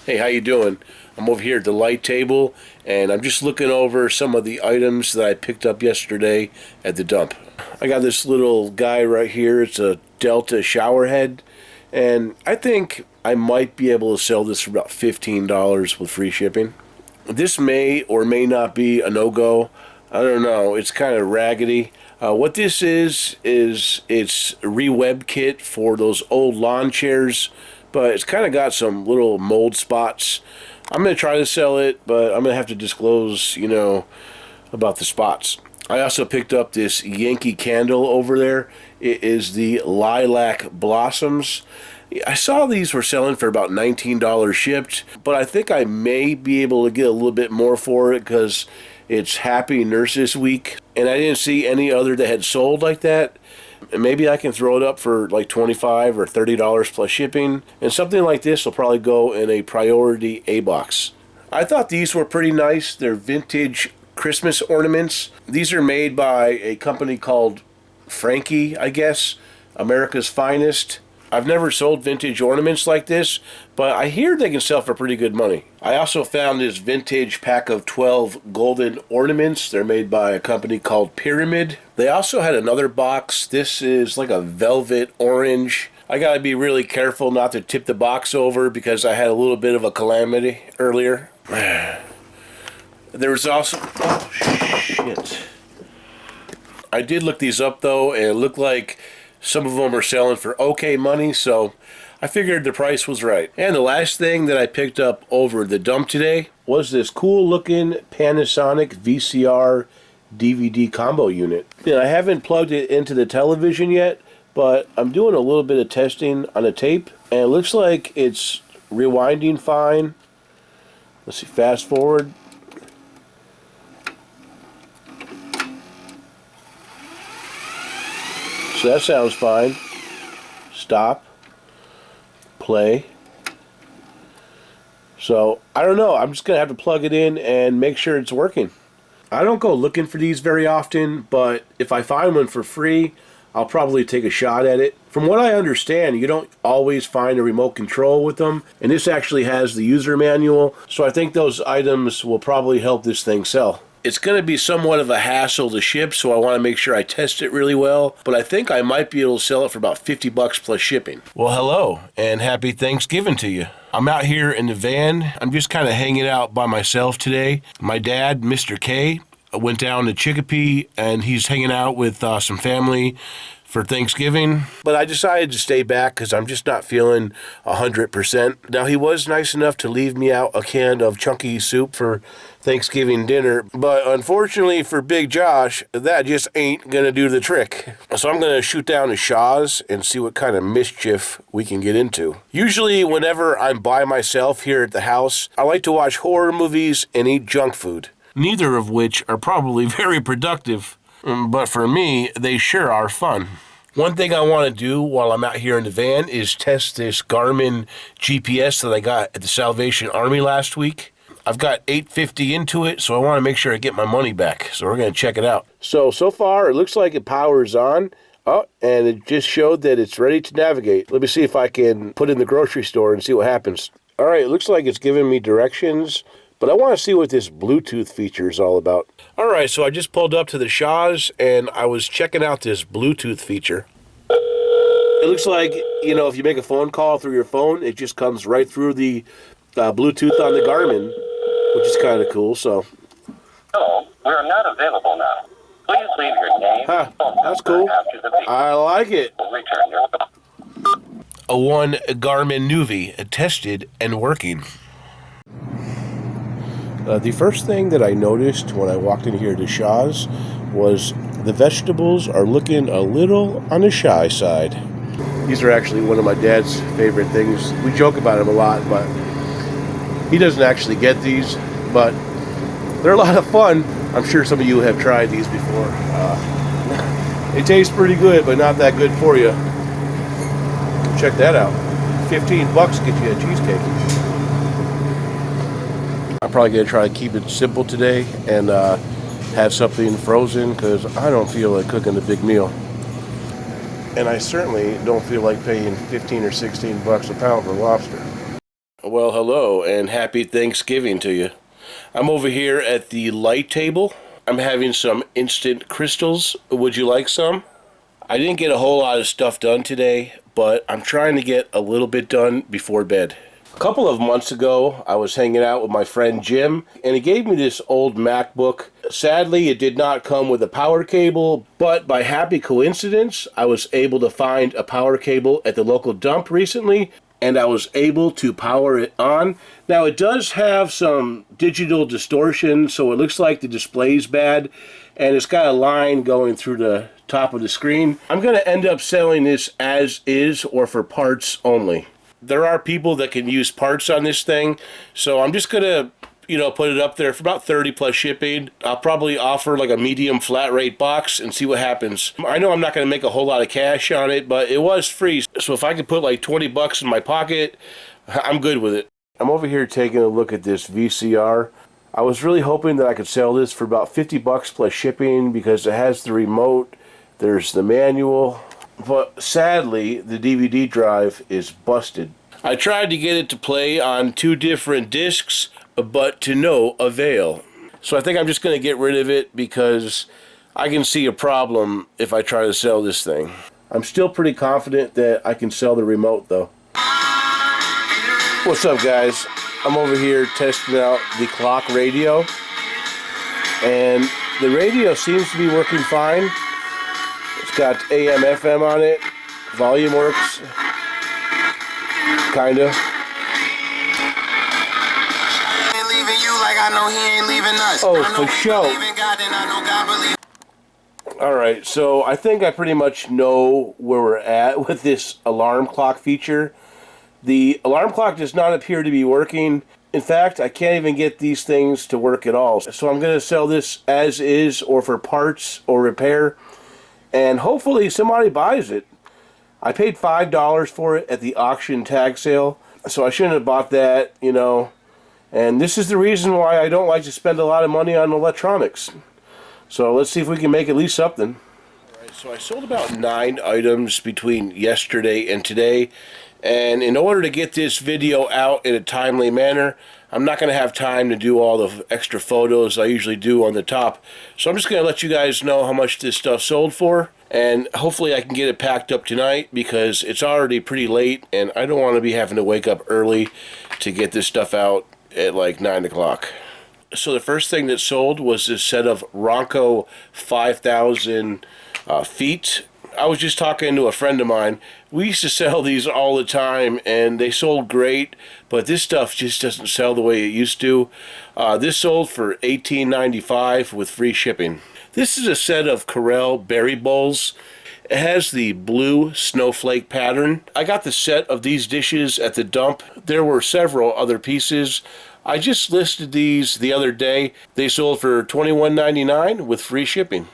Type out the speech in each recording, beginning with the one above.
Hey, how you doing? I'm over here at the light table, and I'm just looking over some of the items that I picked up yesterday at the dump. I got this little guy right here. It's a Delta shower head, and I think I might be able to sell this for about $15 with free shipping. This may or may not be a no-go. I don't know. It's kind of raggedy. What this is it's a re-web kit for those old lawn chairs, but it's kind of got some little mold spots. I'm going to try to sell it, but I'm going to have to disclose, about the spots. I also picked up this Yankee Candle over there. It is the Lilac Blossoms. I saw these were selling for about $19 shipped, but I think I may be able to get a little bit more for it because it's Happy Nurses Week, and I didn't see any other that had sold like that. And maybe I can throw it up for like $25 or $30 plus shipping, and something like this will probably go in a priority A box. I thought these were pretty nice. They're vintage Christmas ornaments. These are made by a company called Frankie, I guess, America's Finest. I've never sold vintage ornaments like this, but I hear they can sell for pretty good money. I also found this vintage pack of 12 golden ornaments. They're made by a company called Pyramid. They also had another box. This is like a velvet orange. I gotta be really careful not to tip the box over because I had a little bit of a calamity earlier. There was also... oh, shit. I did look these up though, and it looked like some of them are selling for okay money, so I figured the price was right. And the last thing that I picked up over the dump today was this cool looking Panasonic VCR DVD combo unit. I haven't plugged it into the television yet, but I'm doing a little bit of testing on a tape, and it looks like it's rewinding fine. Let's see, fast forward. So that sounds fine. Stop. Play. So, I don't know. I'm just going to have to plug it in and make sure it's working. I don't go looking for these very often, but if I find one for free, I'll probably take a shot at it. From what I understand, you don't always find a remote control with them, and this actually has the user manual, so I think those items will probably help this thing sell. It's going to be somewhat of a hassle to ship, so I want to make sure I test it really well. But I think I might be able to sell it for about $50 plus shipping. Well, hello, and happy Thanksgiving to you. I'm out here in the van. I'm just kind of hanging out by myself today. My dad, Mr. K, went down to Chicopee, and he's hanging out with some family for Thanksgiving, but I decided to stay back because I'm just not feeling 100%. Now, he was nice enough to leave me out a can of chunky soup for Thanksgiving dinner, but unfortunately for Big Josh, that just ain't gonna do the trick. So I'm gonna shoot down to Shaw's and see what kind of mischief we can get into. Usually, whenever I'm by myself here at the house, I like to watch horror movies and eat junk food, neither of which are probably very productive. But for me, they sure are fun. One thing I want to do while I'm out here in the van is test this Garmin GPS that I got at the Salvation Army last week. I've got $850 into it, so I want to make sure I get my money back. So we're going to check it out. So far, it looks like it powers on. Oh, and it just showed that it's ready to navigate. Let me see if I can put in the grocery store and see what happens. All right, it looks like it's giving me directions, but I want to see what this Bluetooth feature is all about. All right, so I just pulled up to the Shaw's, and I was checking out this Bluetooth feature. It looks like, if you make a phone call through your phone, it just comes right through the Bluetooth on the Garmin, which is kind of cool, so. No, we're not available now. Please leave your name and phone that's number cool. after the beep. I like it. We'll return your call. A one Garmin Nuvi, tested and working. The first thing that I noticed when I walked in here to Shaw's was the vegetables are looking a little on the shy side. These are actually one of my dad's favorite things. We joke about them a lot, but he doesn't actually get these, but they're a lot of fun. I'm sure some of you have tried these before. They taste pretty good, but not that good for you. Check that out. $15 gets you a cheesecake. I'm probably going to try to keep it simple today and have something frozen because I don't feel like cooking a big meal. And I certainly don't feel like paying $15 or $16 a pound for lobster. Well, hello and happy Thanksgiving to you. I'm over here at the light table. I'm having some instant crystals. Would you like some? I didn't get a whole lot of stuff done today, but I'm trying to get a little bit done before bed. A couple of months ago, I was hanging out with my friend Jim, and he gave me this old MacBook. Sadly, it did not come with a power cable, but by happy coincidence, I was able to find a power cable at the local dump recently, and I was able to power it on. Now, it does have some digital distortion, so it looks like the display's bad, and it's got a line going through the top of the screen. I'm going to end up selling this as is or for parts only. There are people that can use parts on this thing, so I'm just going to, put it up there for about 30 plus shipping. I'll probably offer like a medium flat rate box and see what happens. I know I'm not going to make a whole lot of cash on it, but it was free, so if I could put like 20 bucks in my pocket, I'm good with it. I'm over here taking a look at this VCR. I was really hoping that I could sell this for about 50 bucks plus shipping because it has the remote, there's the manual, but sadly the DVD drive is busted. I tried to get it to play on 2 different discs, but to no avail. So I think I'm just going to get rid of it because I can see a problem if I try to sell this thing. I'm still pretty confident that I can sell the remote though. What's up, guys? I'm over here testing out the clock radio, and the radio seems to be working fine. It's got AM FM on it. Volume works. Kinda. Oh, for sure. Alright, so I think I pretty much know where we're at with this alarm clock feature. The alarm clock does not appear to be working. In fact, I can't even get these things to work at all. So I'm going to sell this as is or for parts or repair. And hopefully somebody buys it. I paid $5 for it at the auction tag sale. So I shouldn't have bought that, And this is the reason why I don't like to spend a lot of money on electronics. So let's see if we can make at least something. Alright, so I sold about 9 items between yesterday and today. And in order to get this video out in a timely manner, I'm not going to have time to do all the extra photos I usually do on the top. So I'm just going to let you guys know how much this stuff sold for. And hopefully I can get it packed up tonight because it's already pretty late and I don't want to be having to wake up early to get this stuff out at like 9 o'clock. So the first thing that sold was this set of Ronco 5000 feet. I was just talking to a friend of mine. We used to sell these all the time and they sold great, but this stuff just doesn't sell the way it used to. This sold for $18.95 with free shipping. This is a set of Corel berry bowls. It has the blue snowflake pattern. I got the set of these dishes at the dump. There were several other pieces. I just listed these the other day. They sold for $21.99 with free shipping.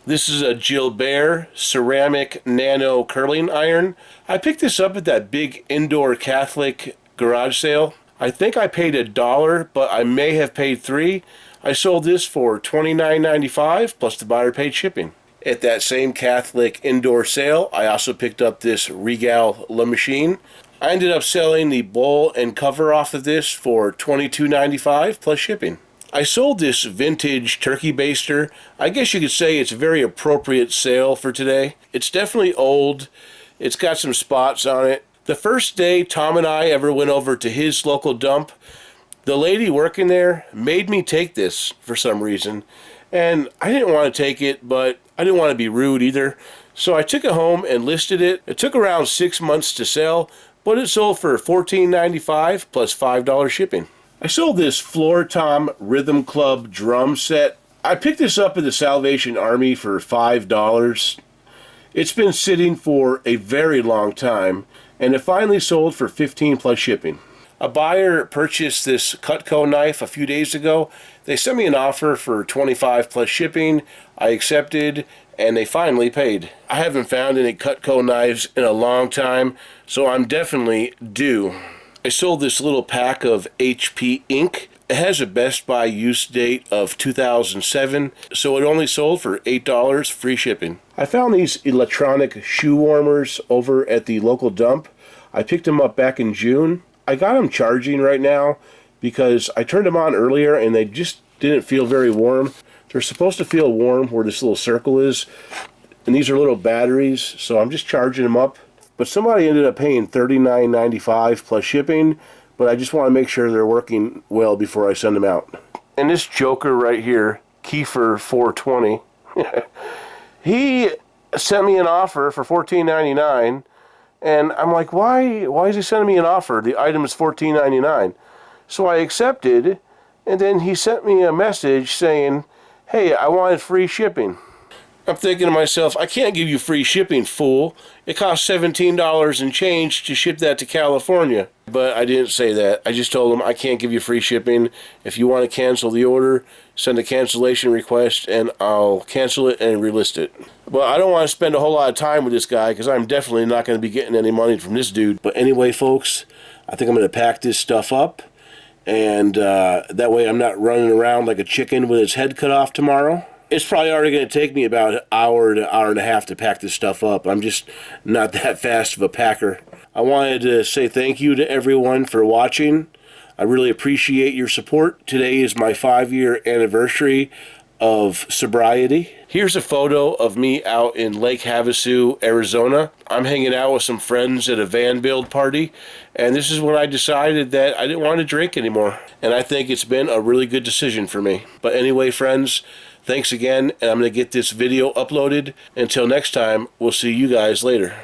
This is a Gilbert ceramic nano curling iron. I picked this up at that big indoor Catholic garage sale. I think I paid $1, but I may have paid $3. I sold this for $29.95 plus the buyer paid shipping. At that same Catholic indoor sale, I also picked up this Regal La Machine. I ended up selling the bowl and cover off of this for $22.95 plus shipping. I sold this vintage turkey baster. I guess you could say it's a very appropriate sale for today. It's definitely old. It's got some spots on it. The first day Tom and I ever went over to his local dump, the lady working there made me take this for some reason. And I didn't want to take it, but I didn't want to be rude either. So I took it home and listed it. It took around 6 months to sell, but it sold for $14.95 plus $5 shipping. I sold this Floor Tom Rhythm Club drum set. I picked this up at the Salvation Army for $5. It's been sitting for a very long time, and it finally sold for $15 plus shipping. A buyer purchased this Cutco knife a few days ago. They sent me an offer for $25 plus shipping. I accepted, and they finally paid. I haven't found any Cutco knives in a long time, so I'm definitely due. I sold this little pack of HP ink. It has a Best Buy use date of 2007, so it only sold for $8 free shipping. I found these electronic shoe warmers over at the local dump. I picked them up back in June. I got them charging right now because I turned them on earlier and they just didn't feel very warm. They're supposed to feel warm where this little circle is. And these are little batteries, so I'm just charging them up. But somebody ended up paying $39.95 plus shipping, but I just want to make sure they're working well before I send them out. And this joker right here, Kiefer 420, he sent me an offer for $14.99, and I'm like, why is he sending me an offer? The item is $14.99. So I accepted, and then he sent me a message saying, hey, I wanted free shipping. I'm thinking to myself, I can't give you free shipping, fool. It costs $17 and change to ship that to California. But I didn't say that. I just told him I can't give you free shipping. If you want to cancel the order, send a cancellation request and I'll cancel it and relist it. Well, I don't want to spend a whole lot of time with this guy because I'm definitely not going to be getting any money from this dude. But anyway, folks, I think I'm going to pack this stuff up. And that way I'm not running around like a chicken with its head cut off tomorrow. It's probably already going to take me about an hour to hour and a half to pack this stuff up. I'm just not that fast of a packer. I wanted to say thank you to everyone for watching. I really appreciate your support. Today is my 5-year anniversary of sobriety. Here's a photo of me out in Lake Havasu, Arizona. I'm hanging out with some friends at a van build party, and this is when I decided that I didn't want to drink anymore. And I think it's been a really good decision for me. But anyway, friends, thanks again, and I'm going to get this video uploaded. Until next time, we'll see you guys later.